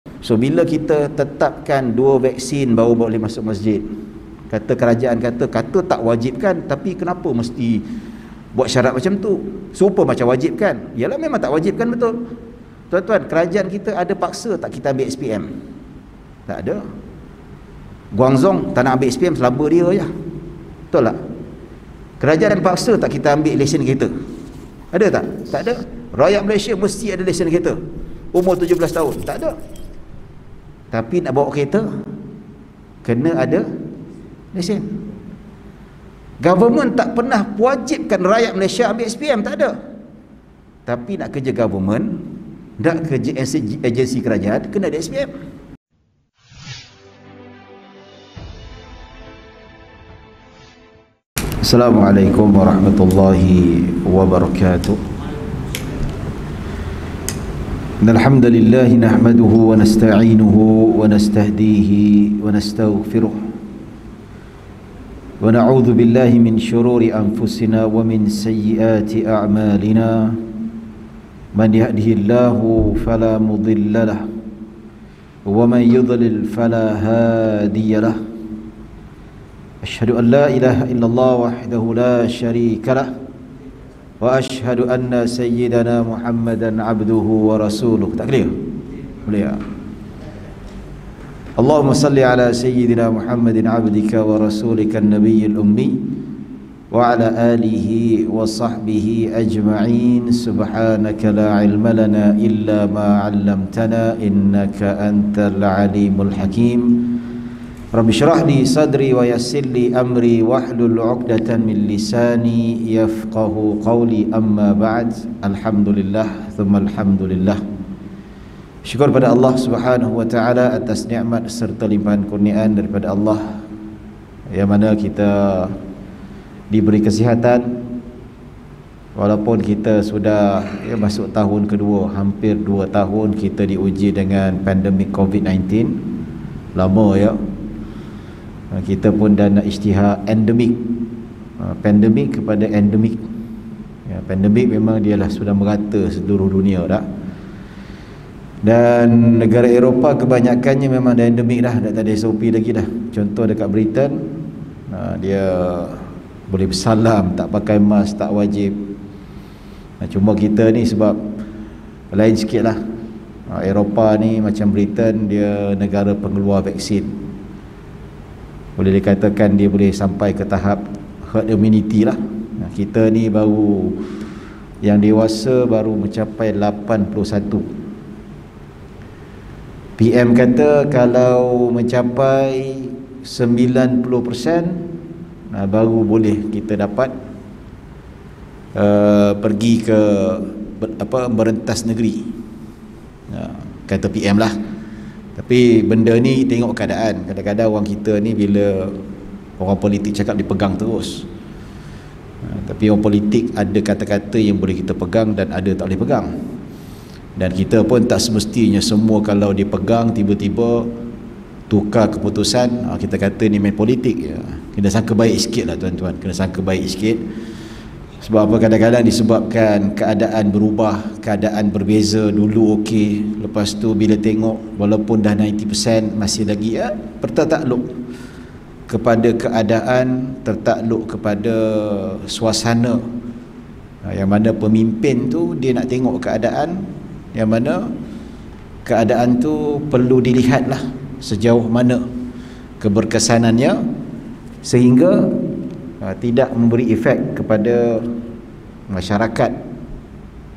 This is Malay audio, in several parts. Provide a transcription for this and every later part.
So bila kita tetapkan 2 vaksin baru boleh masuk masjid, kata kerajaan kata tak wajibkan, tapi kenapa mesti buat syarat macam tu? Serupa macam wajibkan. Yalah, memang tak wajibkan, betul. Tuan-tuan, kerajaan kita ada paksa tak kita ambil SPM? Tak ada. Guangzhou tak nak ambil SPM, selaba dia je. Betul tak? Kerajaan paksa tak kita ambil lesen kereta? Ada tak? Tak ada. Rakyat Malaysia mesti ada lesen kereta umur 17 tahun? Tak ada. Tapi nak bawa kereta kena ada lesen. Government tak pernah wajibkan rakyat Malaysia ambil SPM, tak ada. Tapi nak kerja government, nak kerja agensi kerajaan, kena ada SPM. Assalamualaikum warahmatullahi wabarakatuh. Alhamdulillah nahmaduhu wa nasta'inuhu wa nastahdihi wa nastaghfiruh wa na'udzu billahi min shururi anfusina wa min sayyiati a'malina. Man yahdihillahu fala mudilla lahu wa man yudlil fala hadiya lahu. Asyhadu an la ilaha illallah wahdahu la syarika lah wa asyhadu anna sayyidana Muhammadan abduhu wa rasuluh. Tak clear? Boleh ya? Allahumma salli ala sayyidina Muhammadin abdika wa rasulika an-nabiyyil ummi wa ala alihi wa sahbihi ajma'in. Subhanaka la ilma lana illa ma 'allamtana innaka antal alimul hakim. Rabbi syrah li sadri wa yassir li amri wahlul 'uqdatan min lisani yafqahu qawli. Amma ba'd. Alhamdulillah thumma alhamdulillah. Syukur pada Allah Subhanahu wa taala atas nikmat serta limpahan kurniaan daripada Allah, yang mana kita diberi kesihatan walaupun kita sudah masuk tahun kedua, hampir 2 tahun kita diuji dengan pandemik COVID-19. Lama ya. Kita pun dah nak isytihar endemik, pandemik kepada endemik ya, pandemik memang dialah sudah merata seluruh dunia dah, dan negara Eropah kebanyakannya memang dah endemik dah, tak ada SOP lagi dah. Contoh dekat Britain, dia boleh bersalam, tak pakai mask, tak wajib. Cuma kita ni sebab lain sikit lah. Eropah ni macam Britain, dia negara pengeluar vaksin, boleh dikatakan dia boleh sampai ke tahap herd immunity lah. Kita ni baru, yang dewasa baru mencapai 81. PM kata kalau mencapai 90%, baru boleh kita dapat pergi ke merentas negeri, kata PM lah. Tapi benda ni tengok keadaan. Kadang-kadang orang kita ni bila orang politik cakap dipegang terus. Tapi orang politik ada kata-kata yang boleh kita pegang dan ada tak boleh pegang. Dan kita pun tak semestinya semua kalau dipegang tiba-tiba tukar keputusan, kita kata ni main politik ya. Kena sangka baik sikit lah tuan-tuan, kena sangka baik sikit. Sebab apa? Kadang-kadang disebabkan keadaan berubah, keadaan berbeza. Dulu okey, lepas tu bila tengok walaupun dah 90% masih lagi tertakluk kepada keadaan, tertakluk kepada suasana, yang mana pemimpin tu dia nak tengok keadaan, yang mana keadaan tu perlu dilihatlah sejauh mana keberkesanannya, sehingga tidak memberi efek kepada masyarakat,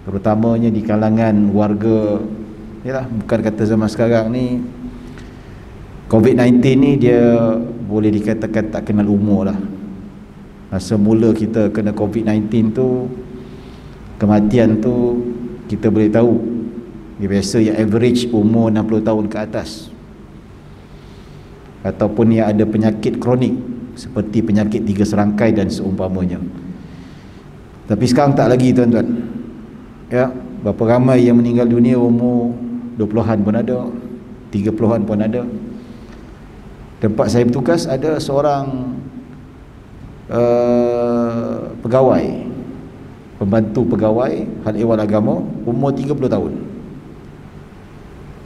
terutamanya di kalangan warga. Yalah, bukan kata zaman sekarang ni COVID-19 ni dia boleh dikatakan tak kenal umur lah. Masa mula kita kena COVID-19 tu, kematian tu kita boleh tahu dia biasa yang average umur 60 tahun ke atas, ataupun yang ada penyakit kronik seperti penyakit 3 serangkai dan seumpamanya. Tapi sekarang tak lagi tuan-tuan ya. Berapa ramai yang meninggal dunia umur 20-an pun ada, 30-an pun ada. Tempat saya bertugas ada seorang pegawai, pembantu pegawai hal ehwal agama, umur 30 tahun.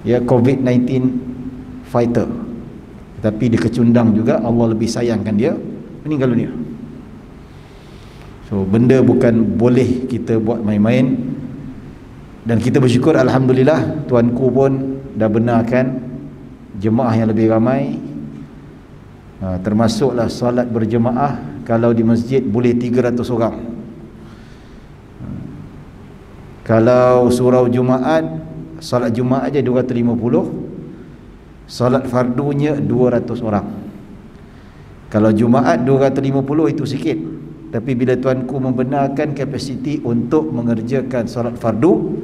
ya, COVID-19 fighter, tapi dia kecundang juga, Allah lebih sayangkan dia, meninggal dunia. So benda bukan boleh kita buat main-main. Dan kita bersyukur, alhamdulillah, tuanku pun dah benarkan jemaah yang lebih ramai, termasuklah solat berjemaah kalau di masjid boleh 300 orang. Kalau surau Jumaat, solat Jumaat aja 250, solat fardunya 200 orang. Kalau Jumaat 250 itu sikit, tapi bila tuanku membenarkan kapasiti untuk mengerjakan solat fardu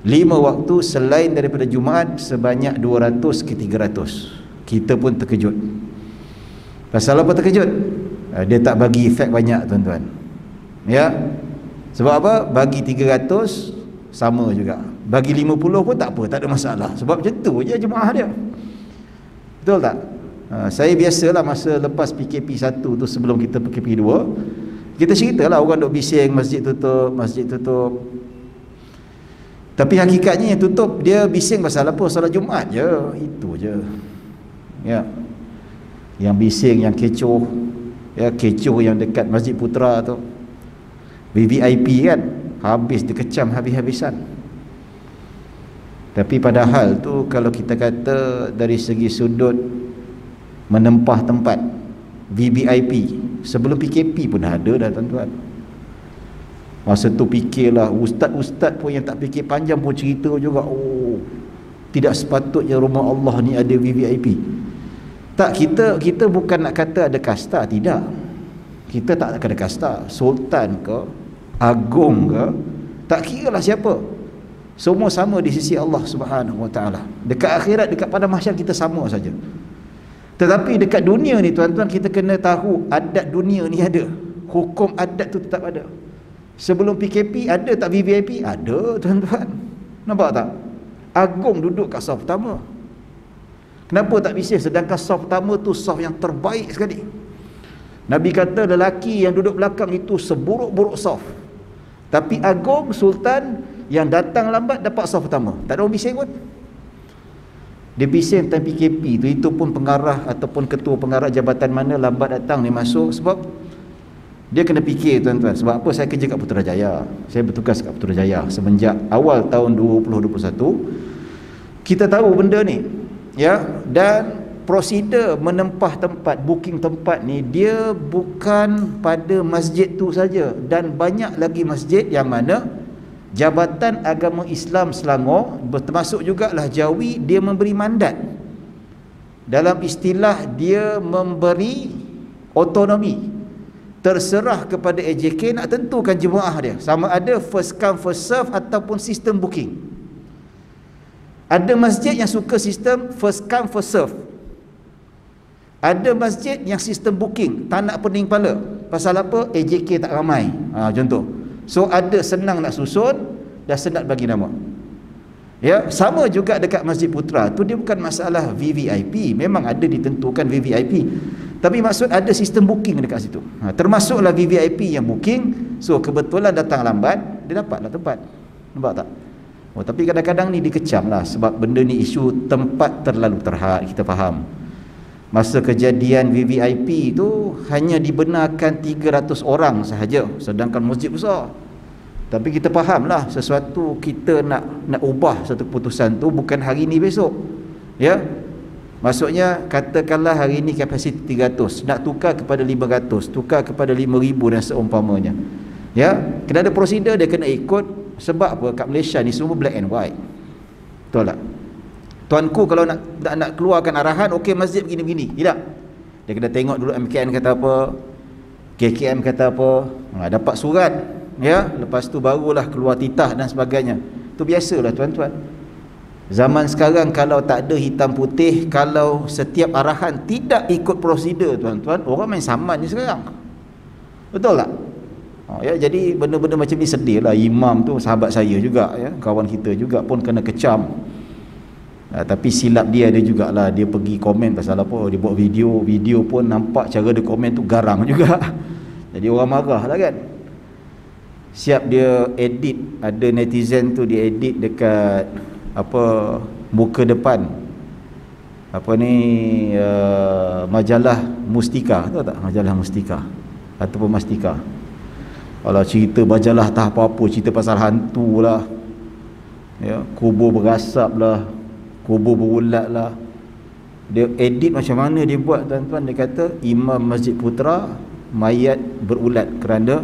5 waktu selain daripada Jumaat sebanyak 200 ke 300, kita pun terkejut. Pasal apa terkejut? Dia tak bagi efek banyak, tuan-tuan, ya. Sebab apa? Bagi 300 sama juga, bagi 50 pun tak apa, tak ada masalah. Sebab macam tu je jemaah dia, betul tak? Saya biasalah masa lepas PKP 1 tu, sebelum kita PKP 2, kita ceritalah orang duk bising masjid tutup. Tapi hakikatnya yang tutup, dia bising pasal apa? Solat Jumaat je, itu je, ya. Yang bising, yang kecoh, ya, kecoh yang dekat Masjid Putra tu, VVIP kan, habis dikecam habis-habisan. Tapi padahal tu, kalau kita kata dari segi sudut menempah tempat, VVIP sebelum PKP pun ada dah, tuan-tuan. Masa tu fikirlah, ustaz-ustaz pun yang tak fikir panjang pun cerita juga, oh, tidak sepatutnya rumah Allah ni ada VVIP. Tak, kita bukan nak kata ada kasta, tidak. Kita tak ada kasta, sultan ke, agung ke, tak kira lah siapa, semua sama di sisi Allah Subhanahu Wa Taala. Dekat akhirat, dekat pada mahsyar, kita sama saja. Tetapi dekat dunia ni, tuan-tuan, kita kena tahu adat dunia ni ada, hukum adat tu tetap ada. Sebelum PKP ada tak VVIP? Ada, tuan-tuan. Nampak tak? Agung duduk kat saf pertama. Kenapa tak bising? Sedangkan saf pertama tu saf yang terbaik sekali. Nabi kata lelaki yang duduk belakang itu seburuk-buruk saf. Tapi agung, sultan, yang datang lambat dapat saf pertama. Tak ada orang bising pun. Dia bising tentang PKP tu, itu pun pengarah ataupun ketua pengarah jabatan mana lambat datang ni masuk. Sebab dia kena fikir, tuan-tuan. Sebab apa saya kerja kat Putrajaya? Saya bertugas kat Putrajaya semenjak awal tahun 2021. Kita tahu benda ni, ya. Dan prosedur menempah tempat, booking tempat ni, dia bukan pada masjid tu saja, dan banyak lagi masjid yang mana Jabatan Agama Islam Selangor, termasuk jugalah Jawi, dia memberi mandat. Dalam istilah, dia memberi otonomi, terserah kepada AJK nak tentukan jemaah dia, sama ada first come first serve ataupun sistem booking. Ada masjid yang suka sistem first come first serve, ada masjid yang sistem booking, tak nak pening kepala. Pasal apa? AJK tak ramai, contoh. So ada senang nak susun dan senang bagi nama, ya. Sama juga dekat Masjid Putra tu, dia bukan masalah VVIP, memang ada ditentukan VVIP, tapi maksud ada sistem booking dekat situ. Termasuklah VVIP yang booking. So kebetulan datang lambat, dia dapatlah tempat. Nampak tak? Oh, tapi kadang-kadang ni dikecam lah, sebab benda ni isu tempat terlalu terhad. Kita faham masa kejadian VVIP tu hanya dibenarkan 300 orang sahaja, sedangkan masjid besar. Tapi kita fahamlah, sesuatu kita nak ubah satu keputusan tu bukan hari ni besok, ya. Maksudnya katakanlah hari ni kapasiti 300, nak tukar kepada 500, tukar kepada 5,000 dan seumpamanya, ya. Kena ada prosedur, dia kena ikut. Sebab apa? Kat Malaysia ni semua black and white, betul tak? Tuanku kalau nak keluarkan arahan, okey masjid begini-begini, tidak. Dia kena tengok dulu MKN kata apa, KKM kata apa, dapat surat, ya. Lepas tu barulah keluar titah dan sebagainya. Itu biasalah, tuan-tuan. Zaman sekarang kalau tak ada hitam putih, kalau setiap arahan tidak ikut prosedur, tuan-tuan, orang main saman je sekarang, betul tak? Ya, jadi benda-benda macam ni sedih lah. Imam tu sahabat saya juga, ya, kawan kita juga pun kena kecam. Tapi silap dia ada jugalah, dia pergi komen pasal apa, dia buat video pun nampak cara dia komen tu garang juga. Jadi orang marah lah kan. Siap dia edit, ada netizen tu dia edit dekat apa, muka depan apa ni, majalah Mustika, tahu tak majalah Mustika ataupun Mastika. Kalau cerita majalah tak apa-apa, cerita pasal hantu lah, ya, kubur berasap lah, kubur berulat lah, dia edit macam mana dia buat tuan-tuan. Dia kata Imam Masjid Putra mayat berulat kerana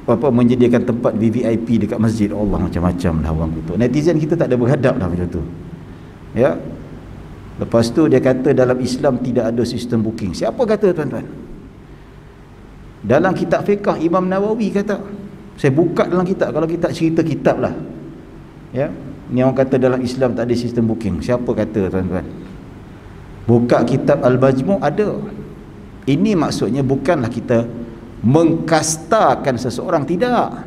menyediakan tempat VVIP dekat masjid. Allah, macam-macam lah orang kutuk. Netizen kita tak ada berhadap lah macam tu, ya. Lepas tu dia kata dalam Islam tidak ada sistem booking. Siapa kata tuan-tuan? Dalam kitab fiqh Imam Nawawi kata. Saya buka dalam kitab, kalau kita cerita kitab lah, ya. Ni orang kata dalam Islam tak ada sistem booking. Siapa kata tuan-tuan? Buka kitab Al-Majmu' ada. Ini maksudnya bukanlah kita mengkastakan seseorang, tidak.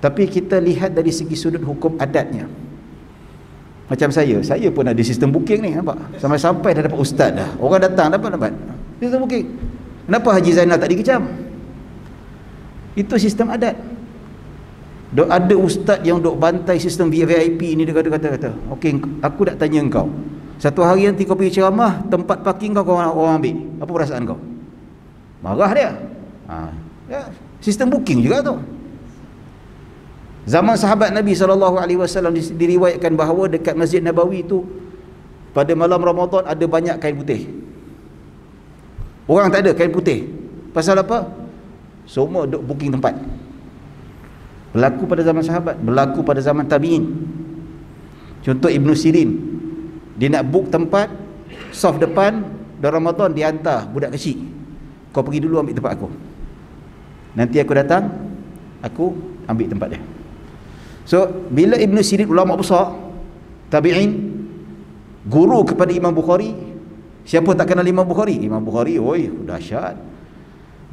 Tapi kita lihat dari segi sudut hukum adatnya. Macam saya pun ada sistem booking ni, nampak? Sampai-sampai dah dapat ustaz dah. Orang datang dapat sistem booking. Kenapa Haji Zainal tak dikecam? Itu sistem adat. Dok ada ustaz yang dok bantai sistem VIP ni, dia kata, okey, aku nak tanya engkau. Satu hari nanti kau pergi ceramah, tempat parking kau orang ambil. Apa perasaan kau? Marah dia. Ya, sistem booking juga tu. Zaman sahabat Nabi SAW diriwayatkan bahawa dekat Masjid Nabawi tu pada malam Ramadan ada banyak kain putih. Orang tak ada kain putih. Pasal apa? Semua duk booking tempat. Berlaku pada zaman sahabat, berlaku pada zaman tabi'in. Contoh Ibnu Sirin, dia nak book tempat soft depan dalam Ramadan, dia hantar budak kecil, kau pergi dulu ambil tempat aku, nanti aku datang, aku ambil tempat dia. So bila Ibnu Sirin, ulama besar tabi'in, guru kepada Imam Bukhari. Siapa tak kenal Imam Bukhari? Imam Bukhari, oi,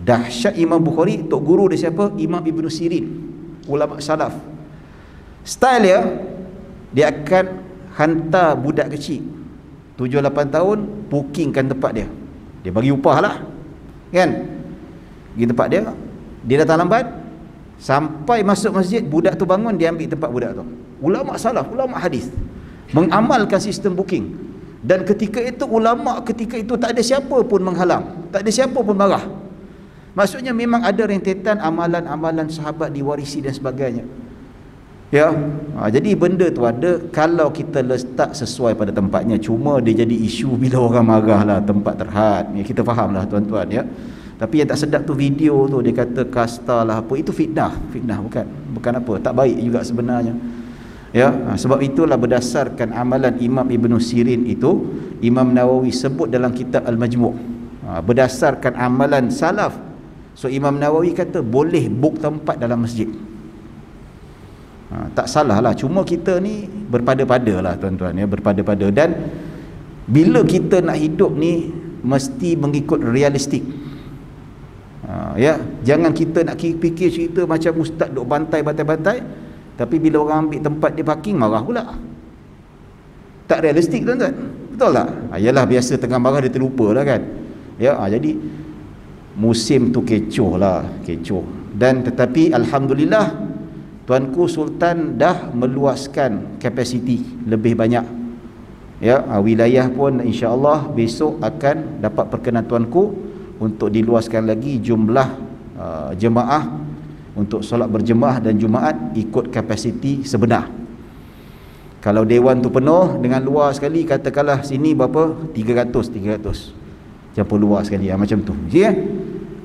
dahsyat Imam Bukhari. Tok guru dia siapa? Imam Ibnu Sirin, ulama salaf. Style dia akan hantar budak kecil 7-8 tahun, bookingkan tempat dia. Dia bagi upah lah, kan, pergi tempat dia. Dia datang lambat, sampai masuk masjid, budak tu bangun, dia ambil tempat budak tu. Ulama salaf, ulama hadis mengamalkan sistem booking. Dan ketika itu ulama ketika itu tak ada siapa pun menghalang, tak ada siapa pun marah. Maksudnya memang ada rentetan amalan-amalan sahabat diwarisi dan sebagainya, ya. Jadi benda tu ada kalau kita letak sesuai pada tempatnya. Cuma dia jadi isu bila orang marah lah, tempat terhad, ya, kita faham lah tuan-tuan, ya. Tapi yang tak sedap tu video tu, dia kata kasta lah apa, itu fitnah bukan apa, tak baik juga sebenarnya, ya. Sebab itulah berdasarkan amalan Imam Ibnu Sirin itu, Imam Nawawi sebut dalam kitab Al-Majmu', berdasarkan amalan salaf. So Imam Nawawi kata boleh book tempat dalam masjid. Tak salah lah. Cuma kita ni berpada-pada lah tuan-tuan, ya, berpada-pada. Dan bila kita nak hidup ni mesti mengikut realistik, ya. Jangan kita nak fikir cerita macam ustaz duk bantai, tapi bila orang ambil tempat dia parking, marah pula. Tak realistik tuan-tuan, betul tak? Yalah, biasa tengah marah dia terlupa lah, kan, ya. Jadi musim tu kecoh. Dan tetapi alhamdulillah Tuanku Sultan dah meluaskan kapasiti lebih banyak, ya. Wilayah pun insya-Allah besok akan dapat perkenan Tuanku untuk diluaskan lagi jumlah jemaah untuk solat berjemaah dan Jumaat ikut kapasiti sebenar. Kalau dewan tu penuh dengan luar sekali, katakanlah sini berapa, 300 campur luar sekali, macam tu, ya.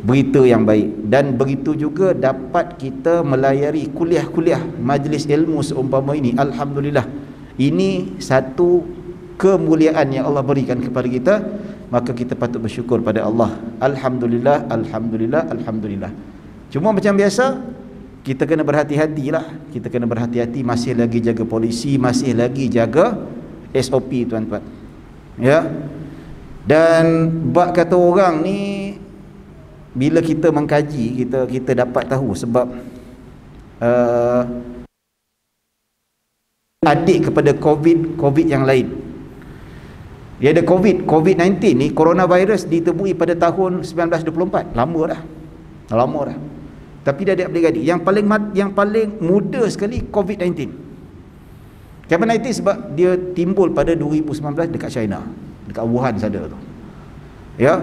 Berita yang baik. Dan begitu juga dapat kita melayari kuliah-kuliah majlis ilmu seumpama ini. Alhamdulillah, ini satu kemuliaan yang Allah berikan kepada kita, maka kita patut bersyukur pada Allah. Alhamdulillah. Cuma macam biasa, kita kena berhati-hatilah. Kita kena berhati-hati, masih lagi jaga polisi, masih lagi jaga SOP tuan-tuan, ya. Dan bab kata orang ni, bila kita mengkaji, kita dapat tahu sebab adik kepada COVID yang lain. Dia ada COVID-19 ni, coronavirus ditemui pada tahun 1924. Lama dah. Tapi dia ada adik-adik. Yang paling muda sekali COVID-19. COVID-19 sebab dia timbul pada 2019 dekat China, dekat Wuhan sana tu. Ya.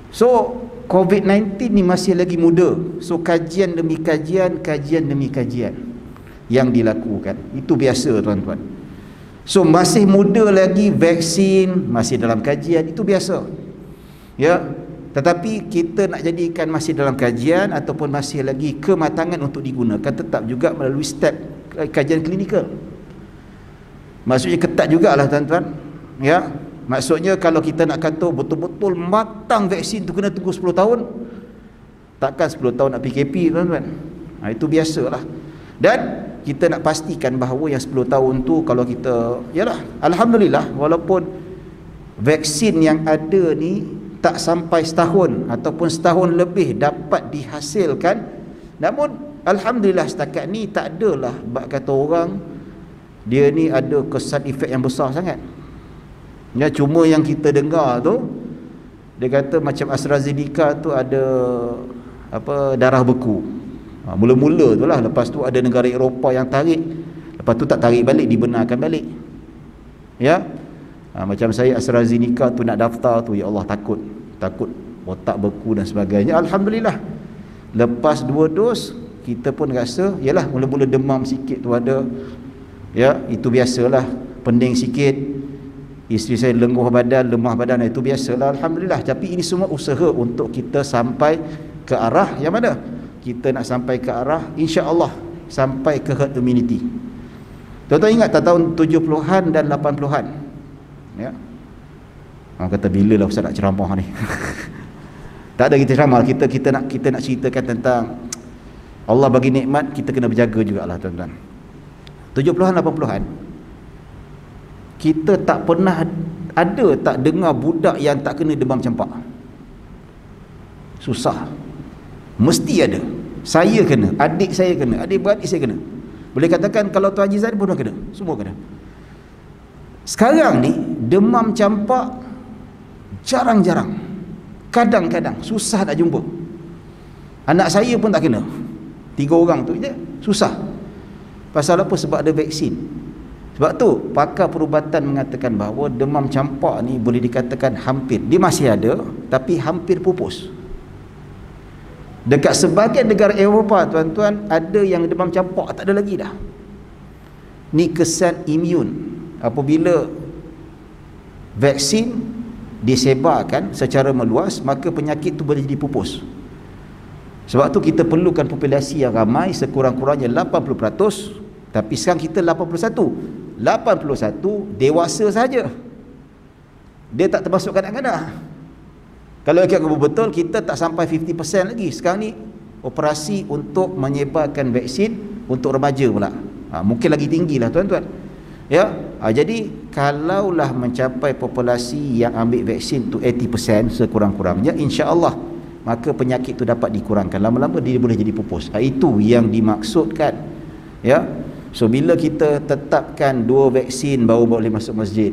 So COVID-19 ni masih lagi muda. So kajian demi kajian, kajian demi kajian yang dilakukan. Itu biasa tuan-tuan. So masih muda lagi, vaksin masih dalam kajian, itu biasa. Ya. Tetapi kita nak jadikan masih dalam kajian ataupun masih lagi kematangan untuk digunakan, tetap juga melalui step kajian klinikal. Maksudnya ketat jugalah tuan-tuan. Ya. Maksudnya kalau kita nak kata betul-betul matang vaksin tu kena tunggu 10 tahun. Takkan 10 tahun nak PKP tuan-tuan. Itu biasalah. Dan kita nak pastikan bahawa yang 10 tahun tu kalau kita, yalah, alhamdulillah walaupun vaksin yang ada ni tak sampai setahun ataupun setahun lebih dapat dihasilkan, namun alhamdulillah setakat ni tak adalah bab kata orang dia ni ada kesan efek yang besar sangat. Ya, cuma yang kita dengar tu dia kata macam AstraZeneca tu ada apa, darah beku. Mula-mula tu lah, lepas tu ada negara Eropah yang tarik, lepas tu tak tarik balik, dibenarkan balik. Ya. Macam saya AstraZeneca tu nak daftar tu, ya Allah, takut otak beku dan sebagainya. Alhamdulillah lepas 2 dos kita pun rasa, yalah, mula-mula demam sikit tu ada. Ya, itu biasalah, pening sikit, isteri saya lemah badan, itu biasalah, alhamdulillah. Tapi ini semua usaha untuk kita sampai ke arah yang mana? Kita nak sampai ke arah insya-Allah sampai ke herd immunity. Tuan-tuan ingat tak tahun 70-an dan 80-an? Ya. Orang kata bila lah ustaz nak ceramah ni. Tak ada kita ceramah, kita nak ceritakan tentang Allah bagi nikmat, kita kena berjaga jugalah tuan-tuan. 70-an 80-an kita tak pernah ada tak dengar budak yang tak kena demam campak. Susah. Mesti ada. Saya kena, adik saya kena, adik-beradik saya kena. Boleh katakan kalau Tuan Haji Zaid pun kena. Semua kena. Sekarang ni demam campak jarang-jarang. Kadang-kadang susah nak jumpa. Anak saya pun tak kena. 3 orang tu je susah. Pasal apa? Sebab ada vaksin. Sebab tu pakar perubatan mengatakan bahawa demam campak ni boleh dikatakan hampir, dia masih ada tapi hampir pupus. Dekat sebahagian negara Eropah tuan-tuan, ada yang demam campak tak ada lagi dah. Ni kesan imun. Apabila vaksin disebarkan secara meluas, maka penyakit tu boleh jadi pupus. Sebab tu kita perlukan populasi yang ramai, sekurang-kurangnya 80%. Tapi sekarang kita 81 dewasa saja. Dia tak termasuk kanak-kanak. Kalau ikut betul, kita tak sampai 50% lagi. Sekarang ni operasi untuk menyebarkan vaksin untuk remaja pula. Mungkin lagi tinggi lah tuan-tuan. Ya, jadi kalaulah mencapai populasi yang ambil vaksin tu 80% sekurang-kurangnya, insya-Allah maka penyakit tu dapat dikurangkan. Lama-lama dia boleh jadi pupus. Itu yang dimaksudkan. Ya. So bila kita tetapkan 2 vaksin baru boleh masuk masjid,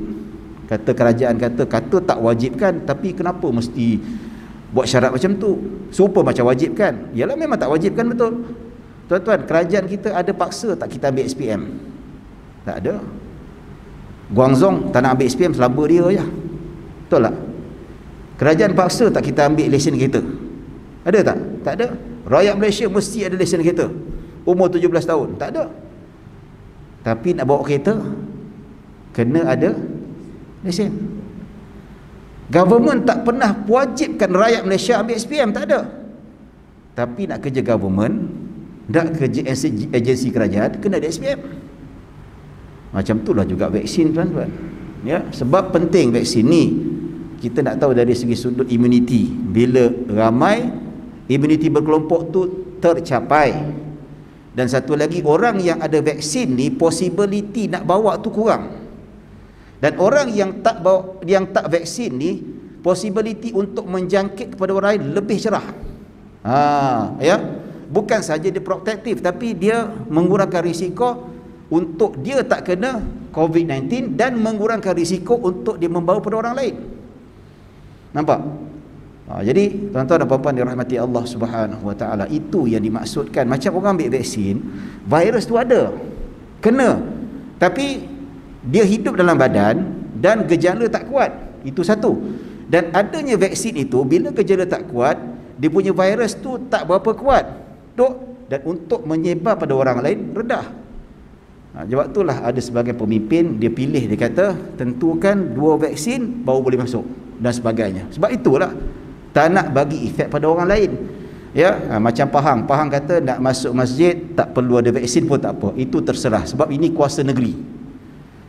kata kerajaan kata tak wajibkan, tapi kenapa mesti buat syarat macam tu? Serupa macam wajibkan. Yalah, memang tak wajibkan, betul. Tuan-tuan, kerajaan kita ada paksa tak kita ambil SPM? Tak ada. Guangzhou tak nak ambil SPM, selamba dia je. Betul tak? Kerajaan paksa tak kita ambil lesen kereta? Ada tak? Tak ada. Rakyat Malaysia mesti ada lesen kereta. Umur 17 tahun. Tak ada. Tapi nak bawa kereta kena ada lesen. Government tak pernah wajibkan rakyat Malaysia ambil SPM, tak ada. Tapi nak kerja government, nak kerja agensi kerajaan, kena ada SPM. Macam itulah juga vaksin tuan-tuan. Ya, sebab penting vaksin ni. Kita nak tahu dari segi sudut immunity. Bila ramai, immunity berkelompok tu tercapai. Dan satu lagi, orang yang ada vaksin ni possibility nak bawa tu kurang. Dan orang yang tak vaksin ni possibility untuk menjangkit kepada orang lain lebih cerah. Ya. Bukan saja dia protektif, tapi dia mengurangkan risiko untuk dia tak kena COVID-19 dan mengurangkan risiko untuk dia membawa pada orang lain. Nampak? Jadi tuan-tuan dan puan-puan dirahmati Allah Subhanahu wa taala, itu yang dimaksudkan. Macam orang ambil vaksin, virus tu ada, kena, Tapi dia hidup dalam badan dan gejala tak kuat. Itu satu. Dan adanya vaksin itu, bila gejala tak kuat, dia punya virus tu tak berapa kuat, dan untuk menyebar pada orang lain rendah. Sebab itulah ada sebagai pemimpin, dia pilih, dia kata tentukan 2 vaksin baru boleh masuk dan sebagainya. Sebab itulah tak nak bagi efek pada orang lain. Ya, macam Pahang kata nak masuk masjid tak perlu ada vaksin pun tak apa. Itu terserah, sebab ini kuasa negeri.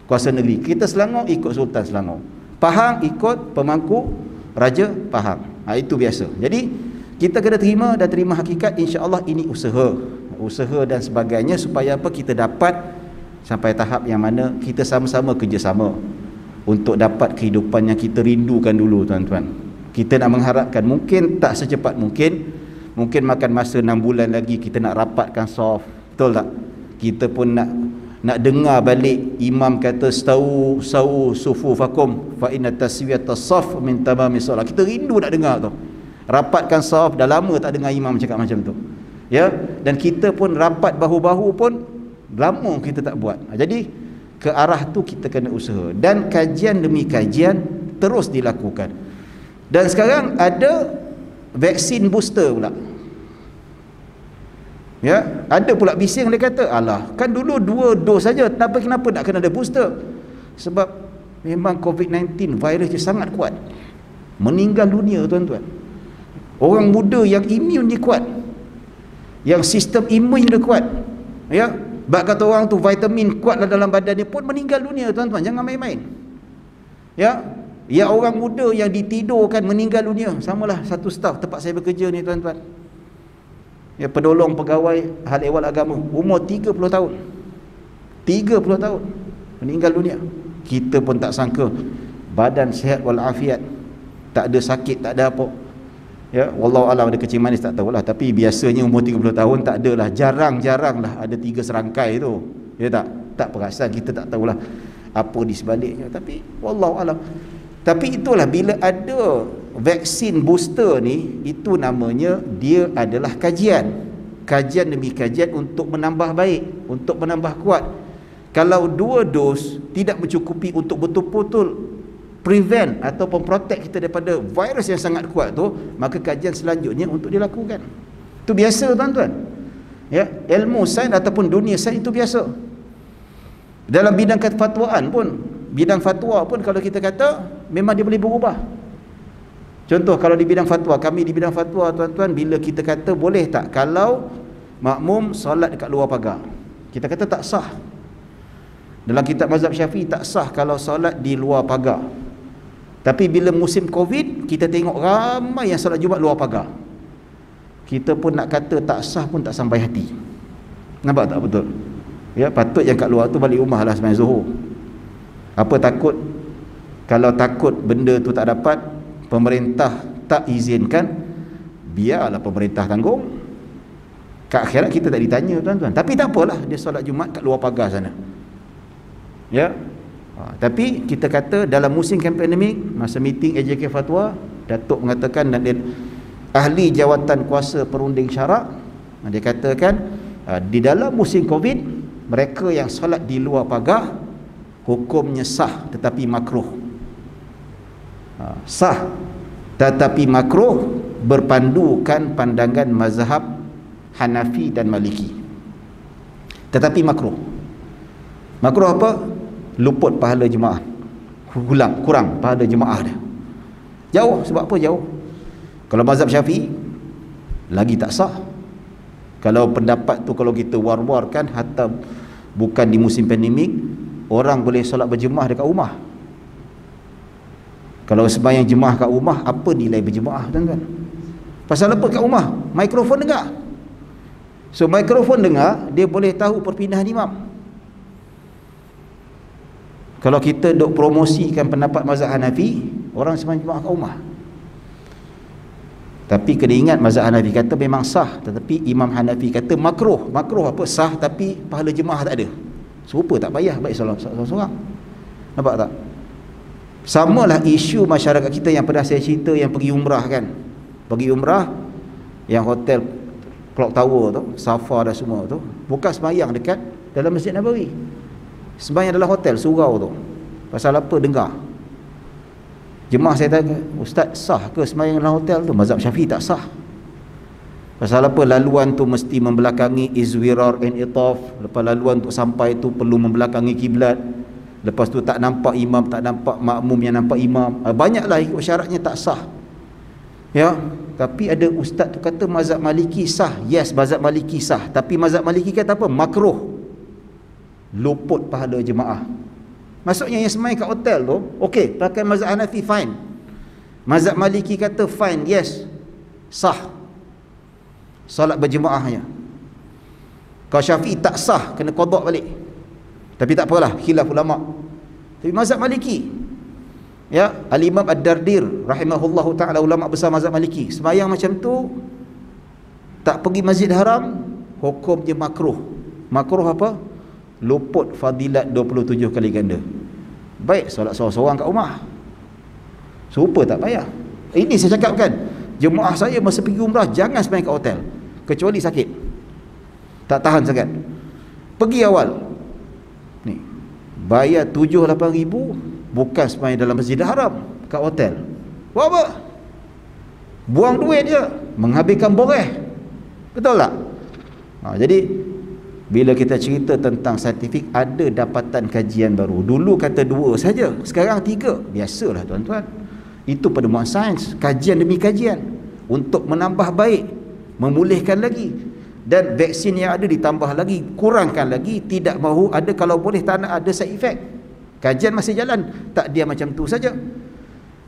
Kuasa negeri. Kita Selangor ikut Sultan Selangor. Pahang ikut pemangku Raja Pahang. Itu biasa. Jadi kita kena terima dan terima hakikat, insya-Allah ini usaha dan sebagainya, supaya apa, kita dapat sampai tahap yang mana kita sama-sama kerjasama untuk dapat kehidupan yang kita rindukan dulu, tuan-tuan. Kita nak mengharapkan, mungkin tak secepat mungkin makan masa 6 bulan lagi kita nak rapatkan saf, betul tak? Kita pun nak dengar balik imam kata sau sufufakum fa inna taswiyatas saf min tamamis solat. Kita rindu nak dengar tu. Rapatkan saf, dah lama tak dengar imam cakap macam tu. Ya, dan kita pun rapat bahu-bahu pun lama kita tak buat. Jadi ke arah tu kita kena usaha, dan kajian demi kajian terus dilakukan. Dan sekarang ada vaksin booster pula. Ya, ada pula bising dia kata, alah, kan dulu 2 dos saja, tapi kenapa nak kena ada booster? Sebab memang COVID-19 virus dia sangat kuat. Meninggal dunia, tuan-tuan. Orang muda yang imun dia kuat, yang sistem imun dia kuat. Ya, bak kata orang tu vitamin kuatlah dalam badan dia pun meninggal dunia, tuan-tuan. Jangan main-main. Ya, orang muda yang ditidurkan meninggal dunia. Samalah satu staf tempat saya bekerja ni, tuan-tuan. Ya, penolong pegawai hal ehwal agama, umur 30 tahun. 30 tahun meninggal dunia. Kita pun tak sangka, badan sihat walafiat, tak ada sakit, tak ada apa. Ya, wallahu alam, ada kecing manis tak tahulah, tapi biasanya umur 30 tahun tak adalah, jarang-jarang lah ada 3 serangkai tu. Ya tak perasan, kita tak tahulah apa di sebaliknya, tapi wallahu alam. Tapi itulah, bila ada vaksin booster ni, itu namanya dia adalah kajian demi kajian untuk menambah baik, untuk menambah kuat. Kalau 2 dos tidak mencukupi untuk betul-betul prevent ataupun protect kita daripada virus yang sangat kuat tu, maka kajian selanjutnya untuk dilakukan. Itu biasa, tuan-tuan. Ya, ilmu sains ataupun dunia sains itu biasa. Dalam bidang kefatwaan pun, bidang fatwa pun, kalau kita kata memang dia boleh berubah. Contoh, kalau di bidang fatwa, kami di bidang fatwa, tuan-tuan, bila kita kata boleh tak kalau makmum solat dekat luar pagar, kita kata tak sah. Dalam kitab mazhab Syafi'i tak sah kalau solat di luar pagar. Tapi bila musim Covid, kita tengok ramai yang solat Jumaat luar pagar. Kita pun nak kata tak sah pun tak sampai hati. Nampak tak betul? Ya, patut yang kat luar tu balik rumah lah sembahyang Zuhur. Apa takut? Kalau takut benda tu tak dapat, pemerintah tak izinkan, biarlah pemerintah tanggung. Kat akhirat kita tak ditanya, tuan-tuan. Tapi tak apalah, dia solat Jumaat kat luar pagar sana. Ya. Tapi kita kata dalam musim pandemik, masa meeting AJK Fatwa, Datuk mengatakan, dan ahli jawatan kuasa perunding syarak, dia katakan di dalam musim Covid, mereka yang solat di luar pagar hukumnya sah tetapi makruh. Sah tetapi makruh, berpandukan pandangan mazhab Hanafi dan Maliki. Tetapi makruh. Makruh apa? Luput pahala jemaah, kurang pahala jemaah dia. Jauh, sebab apa jauh? Kalau mazhab Syafi'i lagi tak sah. Kalau pendapat tu kalau kita war-warkan, hatta bukan di musim pandemik, orang boleh solat berjemaah dekat rumah. Kalau sembahyang jemaah kat rumah, apa nilai berjemaah, tuan-tuan? Pasal apa kat rumah? Mikrofon dengar. So mikrofon dengar, dia boleh tahu perpindahan imam. Kalau kita duk promosikan pendapat mazhab Hanafi, orang sembahyang jemaah kat rumah. Tapi kena ingat, mazhab Hanafi kata memang sah, tetapi Imam Hanafi kata makruh. Makruh apa? Sah tapi pahala jemaah tak ada. Serupa, tak payah baik seorang-seorang. Nampak tak? Samalah isu masyarakat kita yang pernah saya cerita, yang pergi umrah kan. Pergi umrah, yang hotel Clock Tower tu, Safa dah semua tu, bukan sembahyang dekat dalam Masjid Nabawi. Sembahyang dalam hotel, surau tu. Pasal apa? Dengar. Jemaah saya tanya, Ustaz, sah ke sembahyang dalam hotel tu? Mazhab Syafi'i tak sah. Pasal apa? Laluan tu mesti membelakangi izwirar and itaf. Lepas laluan untuk sampai tu perlu membelakangi kiblat. Lepas tu tak nampak imam, tak nampak makmum yang nampak imam. Banyaklah ikut syaratnya tak sah. Ya, tapi ada ustaz tu kata mazhab Maliki sah. Yes, mazhab Maliki sah. Tapi mazhab Maliki kata apa? Makruh. Luput pahala jemaah. Maksudnya yang semai kat hotel tu, okey, pakai mazhab Hanafi fine. Mazhab Maliki kata fine, yes, sah. Solat berjemaahnya. Kalau Syafi'i tak sah, kena qada balik. Tapi tak apalah, khilaf ulama. Tapi mazhab Maliki, ya, Al-Imam Ad-Dardir rahimahullahu taala, ulama besar mazhab Maliki, sembahyang macam tu tak pergi Masjid Haram, hukum dia makruh. Makruh apa? Luput fadilat 27 kali ganda. Baik solat seorang-seorang kat rumah, serupa tak payah. Ini saya cakap kan, jemaah saya masa pergi umrah jangan sembahyang kat hotel, kecuali sakit, tak tahan sangat. Pergi awal ni, bayar 7-8 ribu, bukan sembahyang dalam Masjid Haram, kat hotel. Buat apa? Buang duit je, menghabiskan boreh. Betul tak? Jadi bila kita cerita tentang saintifik, ada dapatan kajian baru. Dulu kata 2 saja, sekarang 3. Biasalah tuan-tuan, itu penemuan sains, kajian demi kajian, untuk menambah baik, memulihkan lagi. Dan vaksin yang ada ditambah lagi, kurangkan lagi, tidak mahu ada, kalau boleh tak nak ada side effect. Kajian masih jalan, tak dia macam tu saja.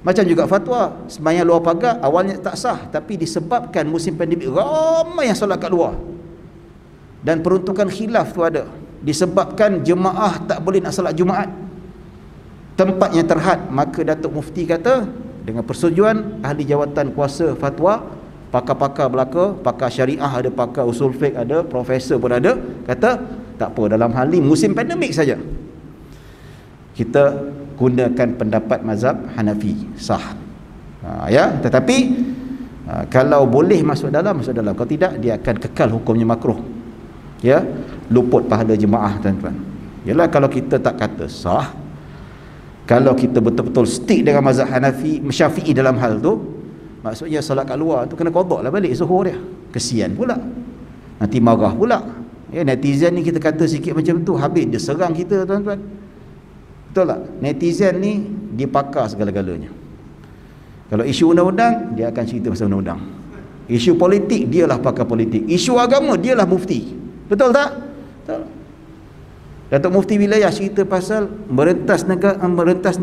Macam juga fatwa sembahyang luar pagar awalnya tak sah, tapi disebabkan musim pandemik ramai yang solat kat luar, dan peruntukan khilaf tu ada, disebabkan jemaah tak boleh nak solat Jumaat, tempatnya terhad. Maka Datuk Mufti kata, dengan persetujuan ahli jawatan kuasa fatwa, pakar-pakar belaka, pakar syariah ada, pakar usul fiqh ada, profesor pun ada, kata tak apa, dalam hal ni musim pandemik saja kita gunakan pendapat mazhab Hanafi, sah. Ya, tetapi kalau boleh masuk dalam, masuk dalam. Kalau tidak, dia akan kekal hukumnya makruh. Ya, luput pahala jemaah tuan-tuan. Yalah, kalau kita tak kata sah, kalau kita betul-betul stick dengan mazhab Hanafi, Syafi'i dalam hal tu, maksudnya solat kat luar tu kena qada lah balik zuhur dia. Kesian pula, nanti marah pula. Ya, netizen ni kita kata sikit macam tu, habis dia serang kita tuan-tuan. Betul tak? Netizen ni dia pakar segala-galanya. Kalau isu undang-undang, dia akan cerita pasal undang-undang. Isu politik, dialah pakar politik. Isu agama, dialah mufti. Betul tak? Betul. Datuk Mufti wilayah cerita pasal merentas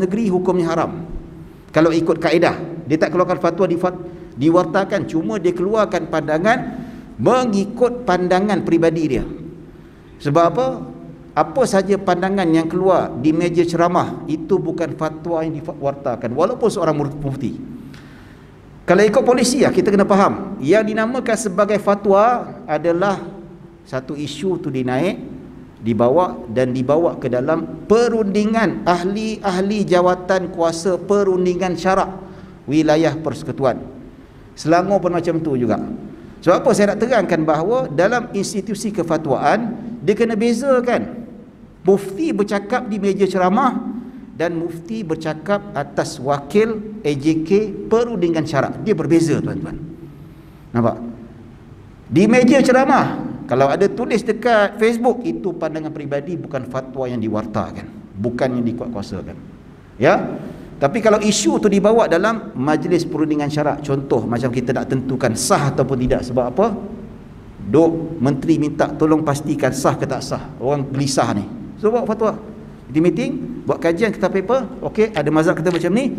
negeri hukumnya haram. Kalau ikut kaedah, dia tak keluarkan fatwa diwartakan, cuma dia keluarkan pandangan mengikut pandangan peribadi dia. Sebab apa? Apa saja pandangan yang keluar di meja ceramah itu bukan fatwa yang diwartakan, walaupun seorang mufti. Kalau ikut polisi, kita kena faham, yang dinamakan sebagai fatwa adalah satu isu tu dibawa ke dalam perundingan ahli-ahli jawatan kuasa perundingan syarak wilayah persekutuan. Selangor pun macam tu juga. Sebab apa saya nak terangkan bahawa dalam institusi kefatwaan dia kena bezakan. Mufti bercakap di meja ceramah dan mufti bercakap atas wakil AJK perundingan syarak. Dia berbeza tuan-tuan. Nampak? Di meja ceramah, kalau ada tulis dekat Facebook, itu pandangan peribadi, bukan fatwa yang diwartakan, bukan yang dikuatkuasakan. Ya? Tapi kalau isu tu dibawa dalam majlis perundingan syarak, contoh macam kita nak tentukan sah ataupun tidak, sebab apa? Duk menteri minta tolong pastikan sah ke tak sah. Orang gelisah ni. So buat fatwa. Di meeting, buat kajian kita paper, okey, ada mazhab kita macam ni.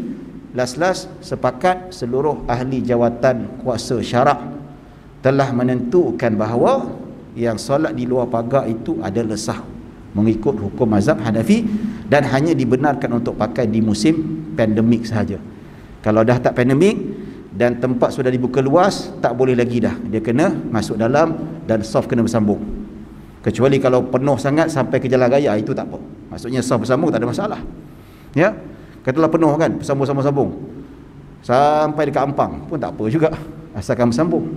Last-last sepakat seluruh ahli jawatan kuasa syarak telah menentukan bahawa yang solat di luar pagar itu adalah sah mengikut hukum mazhab Hanafi, dan hanya dibenarkan untuk pakai di musim pandemik sahaja. Kalau dah tak pandemik dan tempat sudah dibuka luas, tak boleh lagi dah, dia kena masuk dalam dan saf kena bersambung. Kecuali kalau penuh sangat sampai ke jalan raya, itu tak apa, maksudnya saf bersambung tak ada masalah. Ya, katalah penuh kan, bersambung-sambung sampai dekat Ampang pun tak apa juga, asalkan bersambung.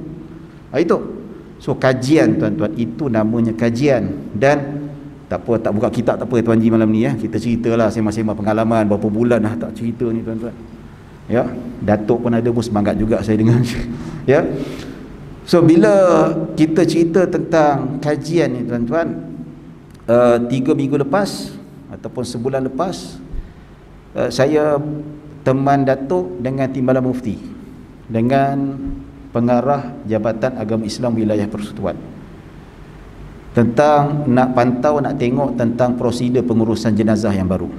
Itu. So kajian tuan-tuan, itu namanya kajian. Dan Tak apa, tak buka kitab tak apa Tuan Ji malam ni ya. Kita ceritalah sembang-sembang pengalaman berapa bulan dah tak cerita ni tuan-tuan. Ya, Datuk pun ada pun semangat juga saya dengar. Ya. So bila kita cerita tentang kajian ni tuan-tuan, 3 minggu lepas ataupun sebulan lepas, saya teman Datuk dengan Timbalan Mufti, dengan pengarah Jabatan Agama Islam Wilayah Persekutuan, tentang nak pantau, nak tengok tentang prosedur pengurusan jenazah yang baru.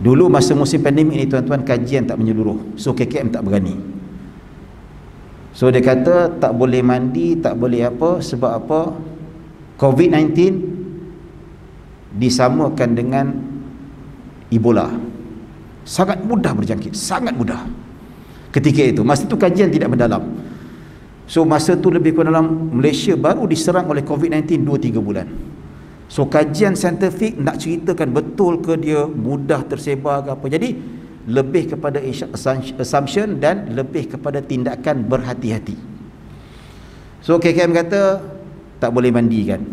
Dulu masa musim pandemik ni tuan-tuan, kajian tak menyeluruh, so KKM tak berani. So dia kata tak boleh mandi, tak boleh apa. Sebab apa? COVID-19 disamakan dengan Ebola, sangat mudah berjangkit, sangat mudah ketika itu. Masa itu kajian tidak mendalam. So masa tu lebih kurang dalam Malaysia baru diserang oleh COVID-19 2-3 bulan. So kajian saintifik nak ceritakan betul ke dia mudah tersebar ke apa. Jadi lebih kepada assumption dan lebih kepada tindakan berhati-hati. So KKM kata tak boleh mandi kan.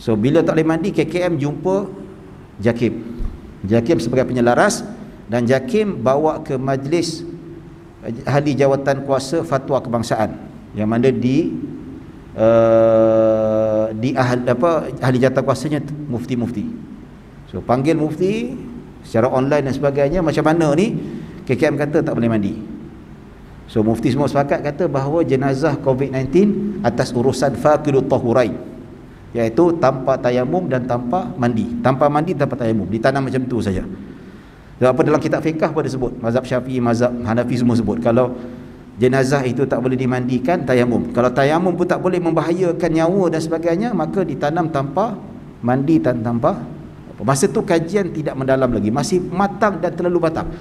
So bila tak boleh mandi, KKM jumpa JAKIM. JAKIM sebagai penyelaras, dan JAKIM bawa ke majlis ahli jawatan kuasa fatwa kebangsaan, yang mana ahli jawatan kuasanya mufti-mufti. So panggil mufti secara online dan sebagainya, macam mana ni. KKM kata tak boleh mandi. So mufti semua sepakat kata bahawa jenazah COVID-19 atas urusan faqidut tahurain, iaitu tanpa tayamum dan tanpa mandi. Tanpa mandi, tanpa tayamum, ditanam macam tu saja. Sebab apa, dalam kitab fiqh pun disebut, mazhab Syafi'i, mazhab Hanafi semua sebut, kalau jenazah itu tak boleh dimandikan, tayamum. Kalau tayamum pun tak boleh, membahayakan nyawa dan sebagainya, maka ditanam tanpa mandi dan tanpa apa. Masa tu kajian tidak mendalam lagi, masih matang dan terlalu matang.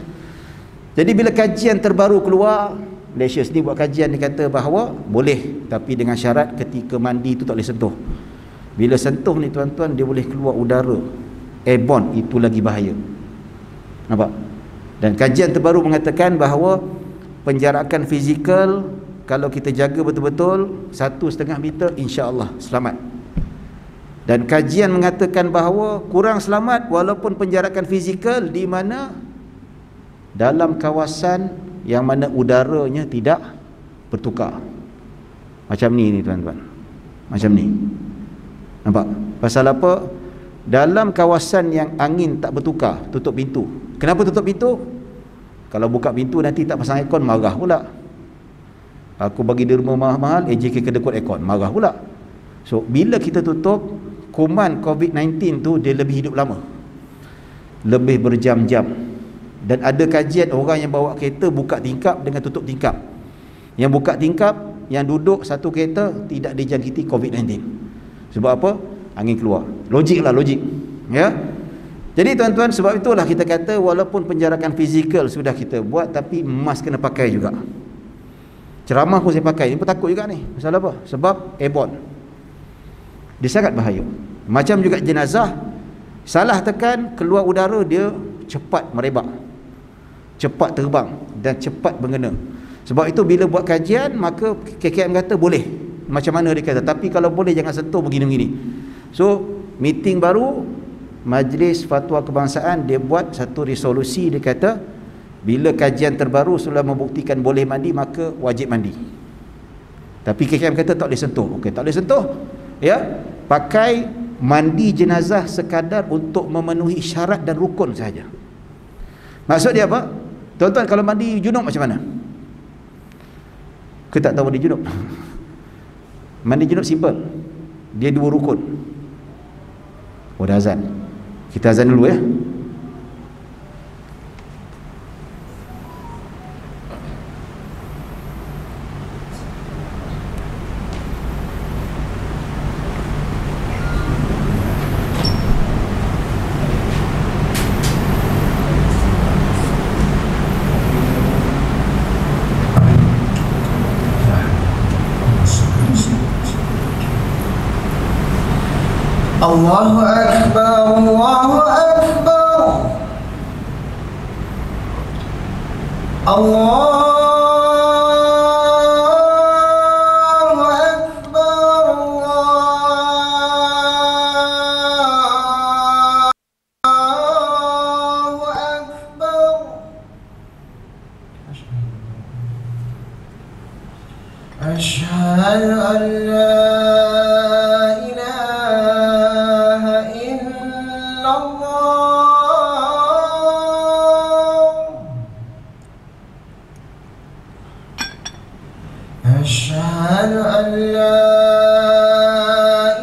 Jadi bila kajian terbaru keluar, Malaysia sendiri buat kajian, dia kata bahawa boleh, tapi dengan syarat ketika mandi itu tak boleh sentuh. Bila sentuh ni tuan-tuan, dia boleh keluar udara airborne, itu lagi bahaya. Nampak? Dan kajian terbaru mengatakan bahawa penjarakan fizikal, kalau kita jaga betul-betul 1,5 meter, insya-Allah selamat. Dan kajian mengatakan bahawa kurang selamat walaupun penjarakan fizikal di mana dalam kawasan yang mana udaranya tidak bertukar. Macam ni tuan-tuan. Macam ni. Nampak? Pasal apa? Dalam kawasan yang angin tak bertukar, tutup pintu. Kenapa tutup pintu? Kalau buka pintu nanti tak pasang aircon, marah pula. Aku bagi dia rumah mahal-mahal, AJK kedekut aircon, marah pula. So bila kita tutup, kuman COVID-19 tu dia lebih hidup lama, lebih berjam-jam. Dan ada kajian orang yang bawa kereta buka tingkap dengan tutup tingkap. Yang buka tingkap, yang duduk satu kereta tidak dijangkiti COVID-19. Sebab apa? Angin keluar. Logik lah, logik. Ya. Jadi tuan-tuan, sebab itulah kita kata walaupun penjarakan fizikal sudah kita buat, tapi mask kena pakai juga. Ceramah pun saya pakai. Ini pun takut juga ni. Masalah apa? Sebab airborne. Dia sangat bahaya. Macam juga jenazah, salah tekan, keluar udara, dia cepat merebak, cepat terbang dan cepat mengena. Sebab itu bila buat kajian, maka KKM kata boleh. Macam mana dia kata, tapi kalau boleh jangan sentuh begini-begini. So meeting baru Majlis Fatwa Kebangsaan, dia buat satu resolusi, dia kata bila kajian terbaru sudah membuktikan boleh mandi, maka wajib mandi. Tapi KKM kata tak boleh sentuh. Okey, tak boleh sentuh. Ya, pakai mandi jenazah sekadar untuk memenuhi syarat dan rukun saja. Maksud dia apa? Tuan-tuan, kalau mandi junub macam mana? Kita tak tahu mandi junub. Mandi junub simple. Dia 2 rukun. Oh, dah azan. Kita azan dulu ya. Allahu Akbar, Allahu Akbar, Allahu Akbar, أشهد أن لا إله إلا الله أشهد أن لا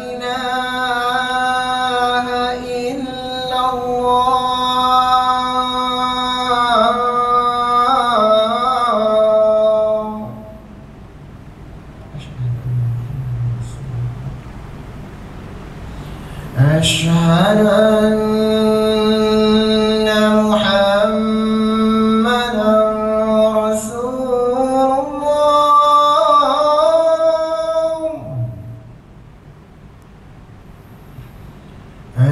إله إلا الله أشهد أن محمدا رسول الله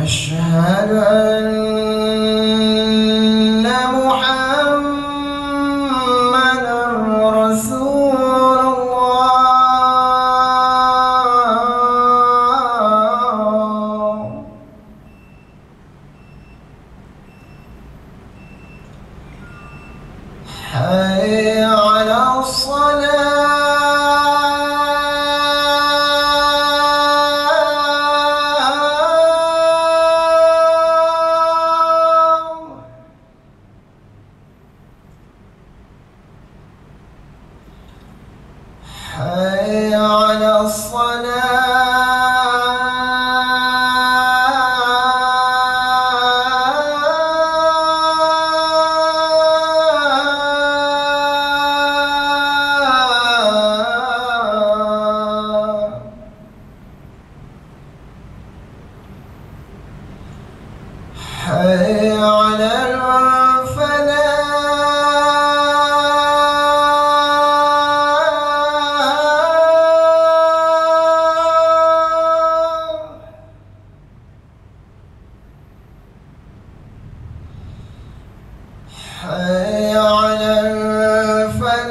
أشهد أن محمدا رسول الله حي على الصلاة حي على الصلاة حي على الفلاح حي على الفلاح